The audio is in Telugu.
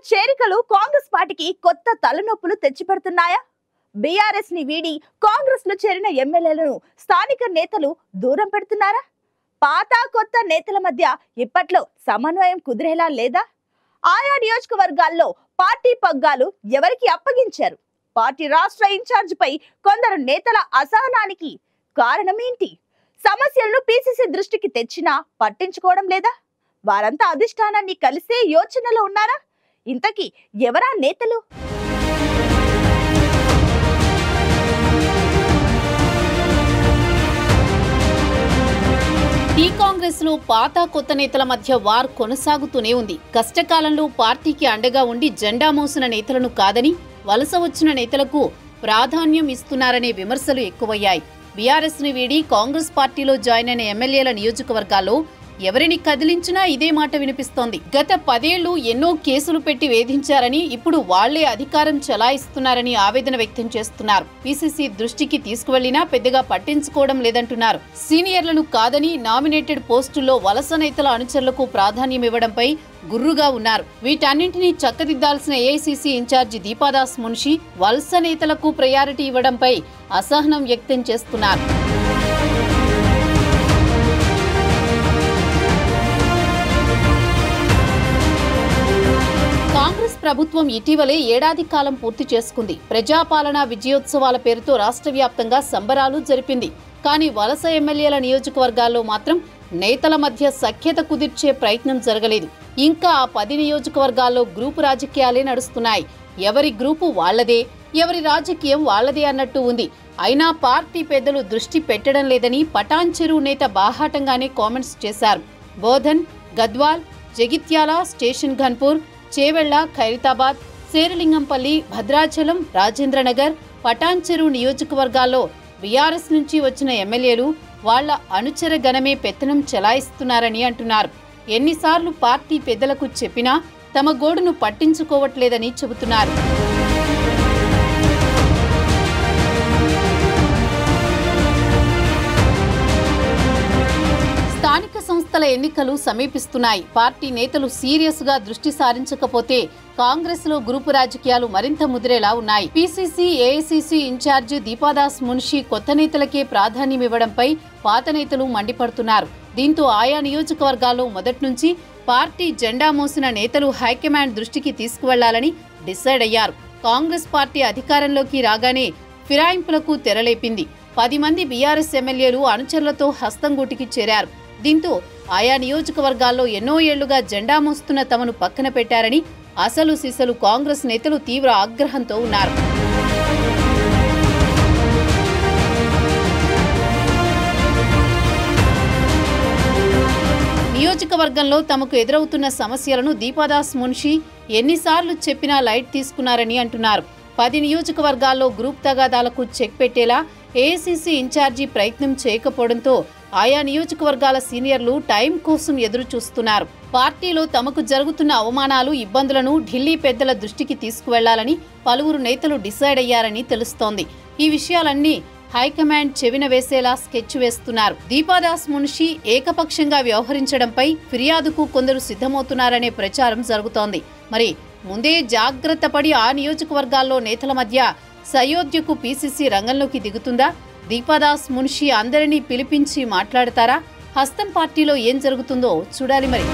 చేరికలు కాంగ్రెస్ పార్టీకి కొత్త తలనొప్పులు తెచ్చిపెడుతున్నాయా? బీఆర్ఎస్ ని వీడి కాంగ్రెస్ లో చేరిన ఎమ్మెల్యేలను స్థానిక నేతలు దూరం పెడుతున్నారా? పాత కొత్త నేతల మధ్య ఇప్పట్లో సమన్వయం కుదిరేలా లేదా? ఆయా నియోజకవర్గాల్లో పార్టీ పగ్గాలు ఎవరికి అప్పగించారు? పార్టీ రాష్ట్ర ఇన్ఛార్జ్ పై కొందరు నేతల అసహనానికి కారణం ఏంటి? సమస్యలను పీసీసీ దృష్టికి తెచ్చినా పట్టించుకోవడం లేదా? వారంతా అధిష్టానాన్ని కలిసే యోచనలో ఉన్నారా? ఇంతకీ ఎవరా నేతలు? టీ కాంగ్రెస్ లో పాత కొత్త నేతల మధ్య వార్ కొనసాగుతూనే ఉంది. కష్టకాలంలో పార్టీకి అండగా ఉండి జెండా మోసిన నేతలను కాదని వలస వచ్చిన నేతలకు ప్రాధాన్యం ఇస్తున్నారనే విమర్శలు ఎక్కువయ్యాయి. బీఆర్ఎస్ ని వీడి కాంగ్రెస్ పార్టీలో జాయిన్ అయిన ఎమ్మెల్యేల నియోజకవర్గాల్లో ఎవరిని కదిలించినా ఇదే మాట వినిపిస్తోంది. గత 10 ఏళ్లు ఎన్నో కేసులు పెట్టి వేధించారని, ఇప్పుడు వాళ్లే అధికారం చెలాయిస్తున్నారని ఆవేదన వ్యక్తం చేస్తున్నారు. పీసీసీ దృష్టికి తీసుకువెళ్లినా పెద్దగా పట్టించుకోవడం లేదంటున్నారు. సీనియర్లను కాదని నామినేటెడ్ పోస్టుల్లో వలస నేతల అనుచరులకు ప్రాధాన్యం ఇవ్వడంపై గుర్రుగా ఉన్నారు. వీటన్నింటినీ చక్కదిద్దాల్సిన ఏఐసీసీ ఇన్ఛార్జి దీపాదాస్ మున్షి వలస నేతలకు ప్రయారిటీ ఇవ్వడంపై అసహనం వ్యక్తం చేస్తున్నారు. కాంగ్రెస్ ప్రభుత్వం ఇటీవలే ఏడాది కాలం పూర్తి చేసుకుంది. ప్రజాపాలన విజయోత్సవాల పేరుతో రాష్ట్ర వ్యాప్తంగా సంబరాలు జరిపింది. కానీ వలస ఎమ్మెల్యేల నియోజకవర్గాల్లో మాత్రం నేతల మధ్య సఖ్యత కుదిర్చే ప్రయత్నం జరగలేదు. ఇంకా ఆ 10 నియోజకవర్గాల్లో గ్రూపు రాజకీయాలే నడుస్తున్నాయి. ఎవరి గ్రూపు వాళ్లదే, ఎవరి రాజకీయం వాళ్లదే అన్నట్టు ఉంది. అయినా పార్టీ పెద్దలు దృష్టి పెట్టడం లేదని పటాన్ చెరువు నేత బాహాటంగానే కామెంట్స్ చేశారు. బోధన్, గద్వాల్, జగిత్యాల, స్టేషన్ ఘన్పూర్, చేవెళ్ల, ఖైరతాబాద్, శేరిలింగంపల్లి, భద్రాచలం, రాజేంద్రనగర్, పటాన్ చెరువు నియోజకవర్గాల్లో బీఆర్ఎస్ నుంచి వచ్చిన ఎమ్మెల్యేలు వాళ్ల అనుచర గణమే పెత్తనం చెలాయిస్తున్నారని అంటున్నారు. ఎన్నిసార్లు పార్టీ పెద్దలకు చెప్పినా తమ గోడును పట్టించుకోవట్లేదని చెబుతున్నారు. స్థానిక సంస్థల ఎన్నికలు సమీపిస్తున్నాయి. పార్టీ నేతలు సీరియస్ గా దృష్టి సారించకపోతే కాంగ్రెస్ లో గ్రూపు రాజకీయాలు మరింత ముదిరేలా ఉన్నాయి. PCC AICC incharge Deepa Das Munshi కొత్త నేతలకే ప్రాధాన్యం ఇవ్వడంపై పాత నేతలు మండిపడుతున్నారు. దీంతో ఆయా నియోజకవర్గాల్లో మొదటి నుంచి పార్టీ జెండా మోసిన నేతలు హైకమాండ్ దృష్టికి తీసుకువెళ్లాలని డిసైడ్ అయ్యారు. కాంగ్రెస్ పార్టీ అధికారంలోకి రాగానే ఫిరాయింపులకు తెరలేపింది. 10 మంది బీఆర్ఎస్ ఎమ్మెల్యేలు అనుచరులతో హస్తంగూటికి చేరారు. దీంతో ఆయా నియోజకవర్గాల్లో ఎన్నో ఏళ్లుగా జెండా మోస్తున్న తమను పక్కన పెట్టారని అసలు సిసలు కాంగ్రెస్ నేతలు తీవ్ర ఆగ్రహంతో ఉన్నారు. నియోజకవర్గంలో తమకు ఎదురవుతున్న సమస్యలను దీపాదాస్ మున్షి ఎన్నిసార్లు చెప్పినా లైట్ తీసుకున్నారని అంటున్నారు. 10 నియోజకవర్గాల్లో గ్రూప్ తగాదాలకు చెక్ పెట్టేలా ఏఐసీసీ ఇన్ఛార్జి ప్రయత్నం చేయకపోవడంతో ఆయా నియోజకవర్గాల సీనియర్లు టైం కోసం ఎదురు చూస్తున్నారు. పార్టీలో తమకు జరుగుతున్న అవమానాలు, ఇబ్బందులను ఢిల్లీ పెద్దల దృష్టికి తీసుకువెళ్లాలని పలువురు నేతలు డిసైడ్ అయ్యారని తెలుస్తోంది. ఈ విషయాలన్నీ హైకమాండ్ చెవిన వేసేలా స్కెచ్ వేస్తున్నారు. దీపాదాస్ మున్షి ఏకపక్షంగా వ్యవహరించడంపై ఫిర్యాదుకు కొందరు సిద్ధమవుతున్నారనే ప్రచారం జరుగుతోంది. మరి ముందే జాగ్రత్త పడి ఆ నియోజకవర్గాల్లో నేతల మధ్య సయోధ్యకు పీసీసీ రంగంలోకి దిగుతుందా? దీపాదాస్ మున్షి అందరినీ పిలిపించి మాట్లాడతారా? హస్తం పార్టీలో ఏం జరుగుతుందో చూడాలి మరి.